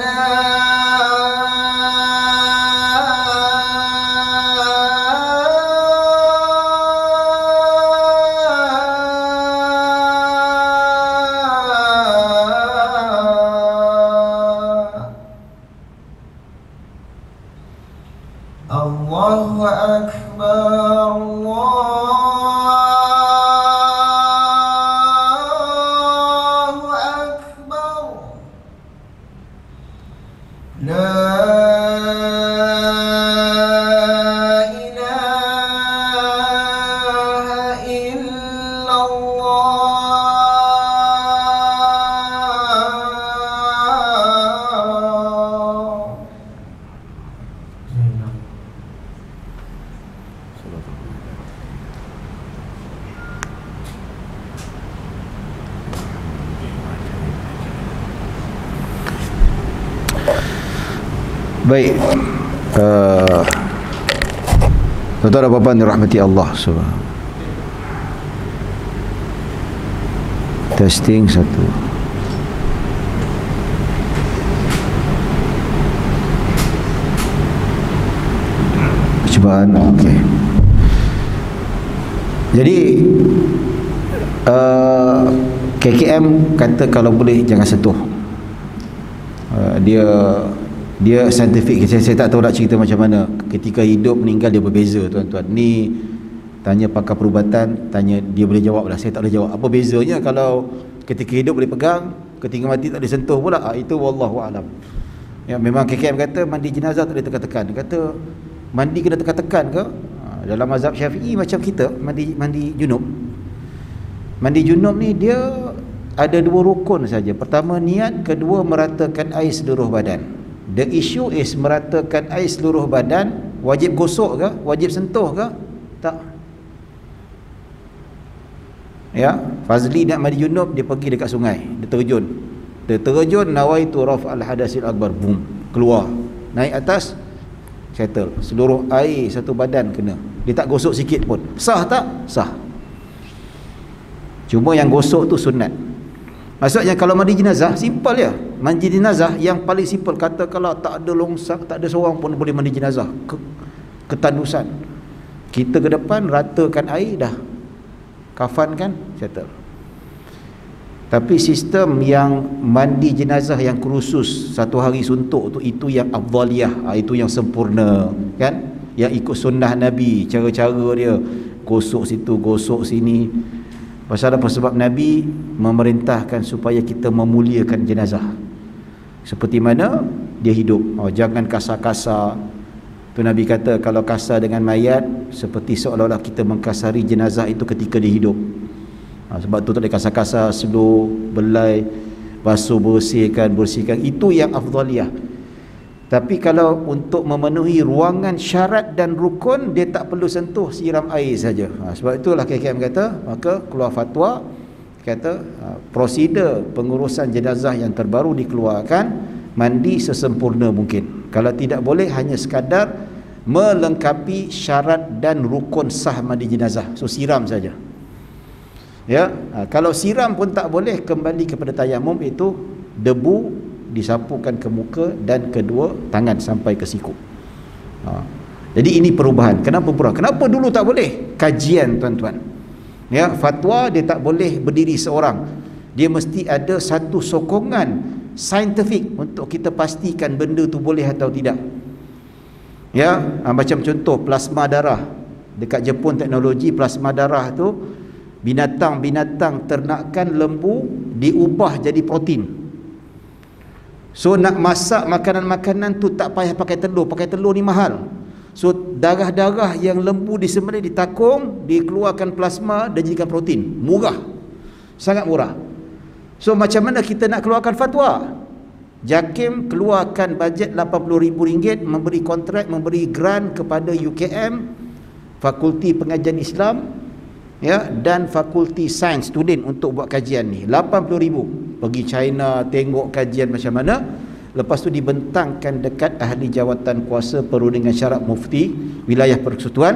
الله أكبر الله أكبر لا إله إلا الله Baik, tuan-tuan dan puan-puan dirahmati Allah Subhanahu. Testing satu. Percubaan, okey. Jadi KKM kata kalau boleh jangan sentuh. Dia saintifik. Saya tak tahu nak cerita macam mana. Ketika hidup meninggal dia berbeza, tuan-tuan. Ni tanya pakar perubatan, tanya dia boleh jawab lah. Saya tak boleh jawab. Apa bezanya kalau ketika hidup boleh pegang, ketika mati tak boleh sentuh pula? Itu wallahu alam. Ya, memang KKM kata mandi jenazah tak boleh tekan-tekan. Dia kata mandi kena tekan-tekan ke? Dalam mazhab Syafi'i macam kita mandi junub. Mandi junub ni dia ada dua rukun saja. Pertama niat, kedua meratakan air seluruh badan. The issue is meratakan air seluruh badan, wajib gosok ke? Wajib sentuh ke? Tak. Ya, Fazli nak mandi junub, dia pergi dekat sungai, dia terjun, nawaitu raf al hadasil akbar, boom, keluar, naik atas, settle, seluruh air satu badan kena. Dia tak gosok sikit pun. Sah tak? Sah. Cuma yang gosok tu sunat. Maksudnya kalau mandi jenazah simple ya. Mandi jenazah yang paling simple, kata kalau tak ada longsak, tak ada seorang pun boleh mandi jenazah. Ketandusan. Kita ke depan ratakan air dah. Kafan kan, settle. Tapi sistem yang mandi jenazah yang khusus satu hari suntuk tu, itu yang afdaliyah, itu yang sempurna kan, yang ikut sunnah Nabi, cara-cara dia gosok situ gosok sini. Pasal apa? Sebab Nabi memerintahkan supaya kita memuliakan jenazah seperti mana dia hidup. Jangan kasar-kasar. Tu Nabi kata kalau kasar dengan mayat seperti seolah-olah kita mengkasari jenazah itu ketika dia hidup. Sebab tu tak boleh kasar-kasar, slow, belai, basuh, bersihkan. Itu yang afdaliyah. Tapi kalau untuk memenuhi ruangan syarat dan rukun, dia tak perlu sentuh, siram air saja. Sebab itulah KKM kata, maka keluar fatwa kata prosedur pengurusan jenazah yang terbaru dikeluarkan, mandi sesempurna mungkin. Kalau tidak boleh, hanya sekadar melengkapi syarat dan rukun sah mandi jenazah. So siram saja. Ya, kalau siram pun tak boleh, kembali kepada tayamum, itu debu disapukan ke muka dan kedua tangan sampai ke siku. Jadi ini perubahan. Kenapa perubahan? Kenapa dulu tak boleh? Kajian tuan-tuan. Ya, fatwa dia tak boleh berdiri seorang. Dia mesti ada satu sokongan saintifik untuk kita pastikan benda tu boleh atau tidak. Ya, macam contoh plasma darah. Dekat Jepun teknologi plasma darah tu, binatang-binatang ternakan lembu diubah jadi protein. So nak masak makanan-makanan tu tak payah pakai telur ni mahal. So darah-darah yang lembu disembelih, ditakung, dikeluarkan plasma dan jadikan protein. Murah. Sangat murah. So macam mana kita nak keluarkan fatwa? JAKIM keluarkan bajet RM80,000, memberi kontrak, memberi grant kepada UKM, Fakulti Pengajian Islam, ya, dan Fakulti Sains student untuk buat kajian ni. RM80,000. Pergi China tengok kajian macam mana. Lepas tu dibentangkan dekat ahli jawatan kuasa perundingan syarat mufti wilayah persekutuan.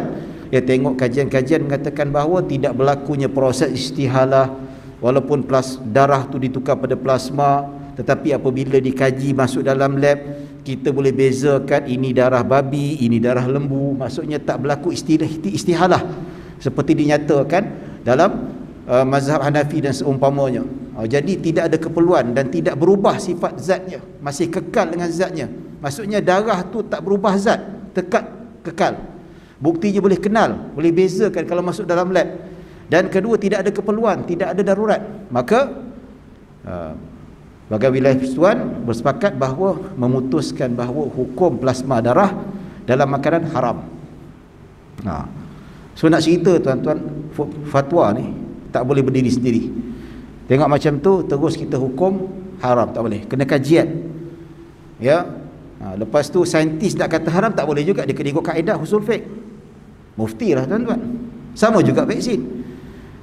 Dia tengok kajian-kajian mengatakan bahawa tidak berlakunya proses istihalah walaupun darah tu ditukar pada plasma, tetapi apabila dikaji masuk dalam lab, kita boleh bezakan ini darah babi, ini darah lembu. Maksudnya tak berlaku istihalah seperti dinyatakan dalam mazhab Hanafi dan seumpamanya. Jadi tidak ada keperluan dan tidak berubah sifat zatnya, masih kekal dengan zatnya. Maksudnya darah tu tak berubah zat, kekal. Buktinya boleh kenal, boleh bezakan kalau masuk dalam lab. Dan kedua, tidak ada keperluan, tidak ada darurat. Maka Bagai wilayah persekutuan bersepakat bahawa memutuskan bahawa hukum plasma darah dalam makanan haram. So nak cerita tuan-tuan, fatwa ni tak boleh berdiri sendiri. Tengok macam tu terus kita hukum haram, tak boleh. Kena kajian. Ya. Lepas tu saintis nak kata haram tak boleh juga, dia kena ikut kaedah usul fiqh. Mufti lah tuan-tuan. Sama juga vaksin.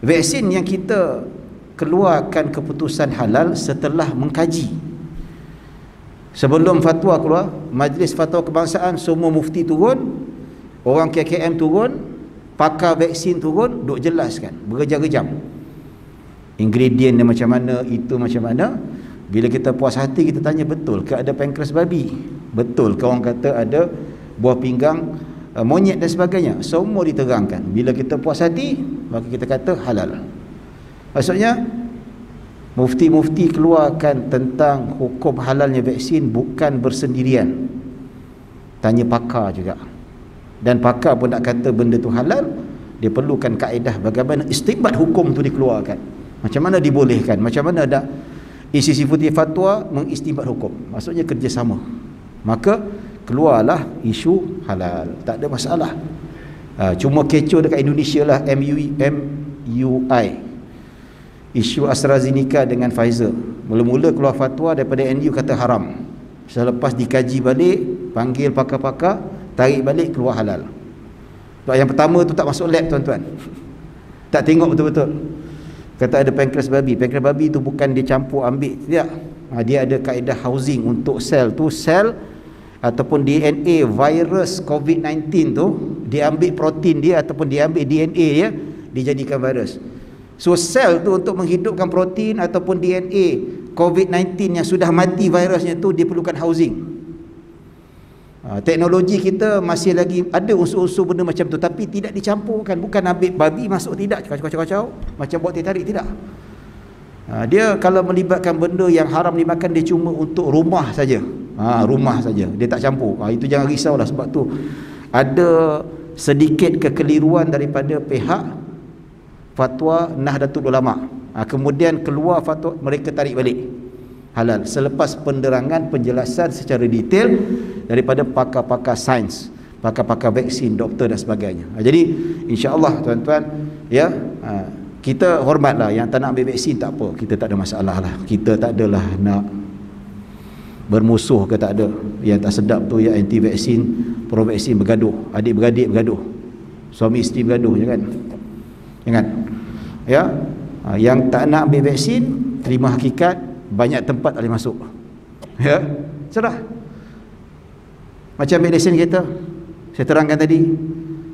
Vaksin yang kita keluarkan keputusan halal setelah mengkaji. Sebelum fatwa keluar, Majlis Fatwa Kebangsaan semua mufti turun, orang KKM turun, pakar vaksin turun, duk jelaskan berjam-jam. Ingredient dia macam mana, itu macam mana. Bila kita puas hati, kita tanya betul ke ada pankreas babi, betul ke orang kata ada buah pinggang monyet dan sebagainya. Semua diterangkan. Bila kita puas hati, maka kita kata halal. Maksudnya mufti-mufti keluarkan tentang hukum halalnya vaksin bukan bersendirian, tanya pakar juga. Dan pakar pun nak kata benda tu halal, dia perlukan kaedah bagaimana istinbat hukum tu dikeluarkan, macam mana dibolehkan, macam mana ada institusi fatwa mengistinbat hukum. Maksudnya kerjasama. Maka keluarlah isu halal, tak ada masalah. Cuma kecoh dekat Indonesia lah MUI, isu AstraZeneca dengan Pfizer. Mula-mula keluar fatwa daripada NU kata haram. Selepas dikaji balik, panggil pakar-pakar, tarik balik, keluar halal. Sebab yang pertama tu tak masuk lab tuan-tuan. Tak tengok betul-betul. Kata ada pankreas babi. Pankreas babi tu bukan dia campur ambil, tidak. Dia ada kaedah housing untuk sel tu, sel ataupun DNA virus COVID-19 tu, dia ambil protein dia ataupun dia ambil DNA dia, dijadikan virus. So sel tu untuk menghidupkan protein ataupun DNA COVID-19 yang sudah mati virusnya tu, dia perlukan housing. Teknologi kita masih lagi ada unsur-unsur benda macam tu, tapi tidak dicampurkan. Bukan ambil babi masuk, tidak, kacau-kacau macam buat teh tarik, tidak. Dia kalau melibatkan benda yang haram dimakan, dia cuma untuk rumah saja. Rumah saja, dia tak campur. Itu jangan risaulah, sebab tu ada sedikit kekeliruan daripada pihak fatwa Nahdlatul Ulama. Kemudian keluar fatwa, mereka tarik balik halal selepas penerangan penjelasan secara detail daripada pakar-pakar sains, pakar-pakar vaksin, doktor dan sebagainya. Jadi insya-Allah tuan-tuan, ya, kita hormatlah yang tak nak ambil vaksin, tak apa, kita tak ada masalah lah. Kita tak adalah nak bermusuh ke, tak ada. Yang tak sedap tu ya anti vaksin, pro vaksin bergaduh, adik-beradik bergaduh, suami isteri bergaduh, jangan. Ya, yang tak nak ambil vaksin, terima hakikat, banyak tempat boleh masuk. Ya, serah. Macam ambil lesen kereta, saya terangkan tadi,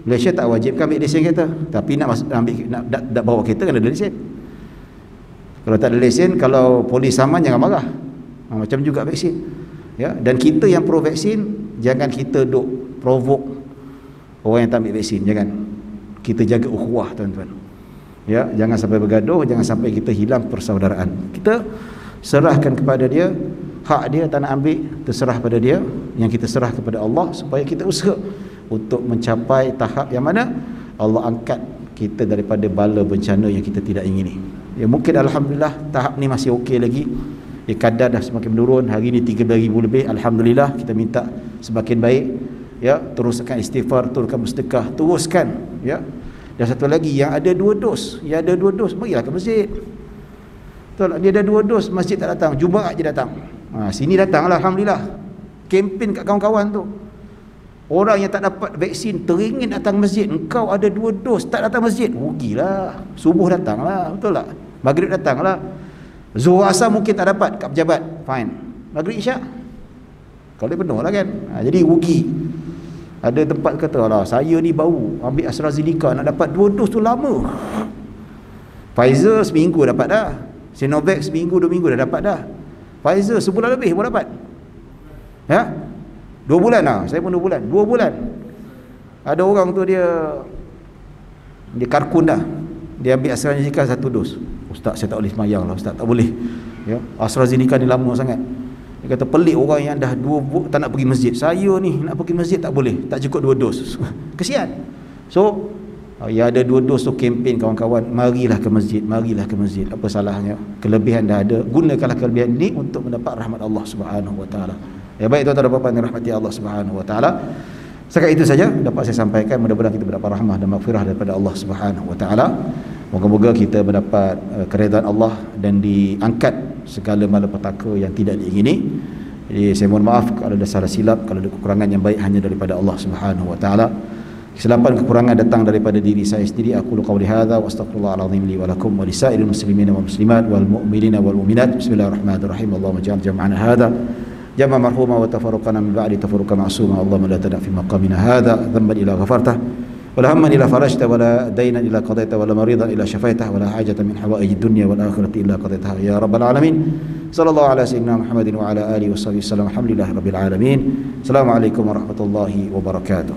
Malaysia tak wajibkan ambil lesen kereta, tapi nak bawa kereta kena ada lesen. Kalau tak ada lesen, kalau polis saman jangan marah. Macam juga vaksin. Ya, dan kita yang pro vaksin, jangan kita duk provoke orang yang tak ambil vaksin, jangan. Kita jaga ukhuwah tuan-tuan. Ya, jangan sampai bergaduh, jangan sampai kita hilang persaudaraan. Kita serahkan kepada dia, hak dia tak nak ambil, terserah pada dia. Yang kita serah kepada Allah, supaya kita usaha untuk mencapai tahap yang mana Allah angkat kita daripada bala bencana yang kita tidak ingini. Ya, mungkin alhamdulillah tahap ni masih okey lagi. Ya, kadar dah semakin menurun. Hari ni 3,000 lebih, alhamdulillah. Kita minta semakin baik. Ya, teruskan istighfar, teruskan bersedekah, teruskan. Ya. Dan satu lagi, yang ada 2 dos, pergilah ke masjid. Betul, dia ada 2 dos, masjid tak datang, Jumaat je datang. Sini datang lah, alhamdulillah. Kempen kat kawan-kawan tu. Orang yang tak dapat vaksin teringin datang masjid. Engkau ada 2 dos, tak datang masjid, rugilah. Subuh datanglah, betul tak? Maghrib datanglah. Zuhur asar mungkin tak dapat kat pejabat, fine. Maghrib isyak, kalau dia penuh lah kan. Jadi rugi. Ada tempat kata lah, saya ni baru ambil AstraZeneca, nak dapat 2 dos tu lama. Pfizer seminggu dapat dah, Sinovac seminggu 2 minggu dah dapat dah. Pfizer sebulan lebih baru dapat. Ya, 2 bulan lah. Saya pun 2 bulan. 2 bulan. Ada orang tu dia karkun dah, dia ambil AstraZeneca 1 dos. Ustaz, saya tak boleh semayang lah Ustaz, tak boleh. Ya, AstraZeneca ni lama sangat. Dia kata pelik orang yang dah 2 tak nak pergi masjid. Saya ni nak pergi masjid tak boleh, tak cukup 2 dos. Kesian. So ya, ada 2 dos tu kempen kawan-kawan, marilah ke masjid, marilah ke masjid. Apa salahnya? Kelebihan dah ada, gunakanlah kelebihan ini untuk mendapat rahmat Allah Subhanahu wa taala. Ya, baik tuan-tuan dan puan-puan yang dirahmati Allah Subhanahu wa taala. Setakat itu saja dapat saya sampaikan. Mudah-mudahan kita mendapat rahmah dan maghfirah daripada Allah Subhanahu wa taala. Moga-moga kita mendapat keredaan Allah dan diangkat segala malapetaka yang tidak diingini. Jadi saya mohon maaf kalau ada salah silap, kalau ada kekurangan yang baik hanya daripada Allah Subhanahu wa taala. Kesilapan kekurangan datang daripada diri saya sendiri. Aku qouli hadza wa astaghfirullahal azim li wa lakum wa lisairil muslimina wal muslimat wal mu'minina wal mu'minat. Bismillahirrahmanirrahim. Allahumma ja'al jam'ana hadza jam'a marhuma wa tafarruqana min ba'di tafarruqan ma'suma. Allahumma la tada' fi maqamina hadza dhanban illa ghafartah ولا هما إلا فرجت ولا دينا إلا قضيت ولا مريضا إلا شفيته ولا حاجة من حوائج الدنيا والآخرة إلا قضيتها يا رب العالمين. صلى الله على سيدنا محمد وعلى آله وصحبه وسلم. الحمد لله رب العالمين. السلام عليكم ورحمة الله وبركاته.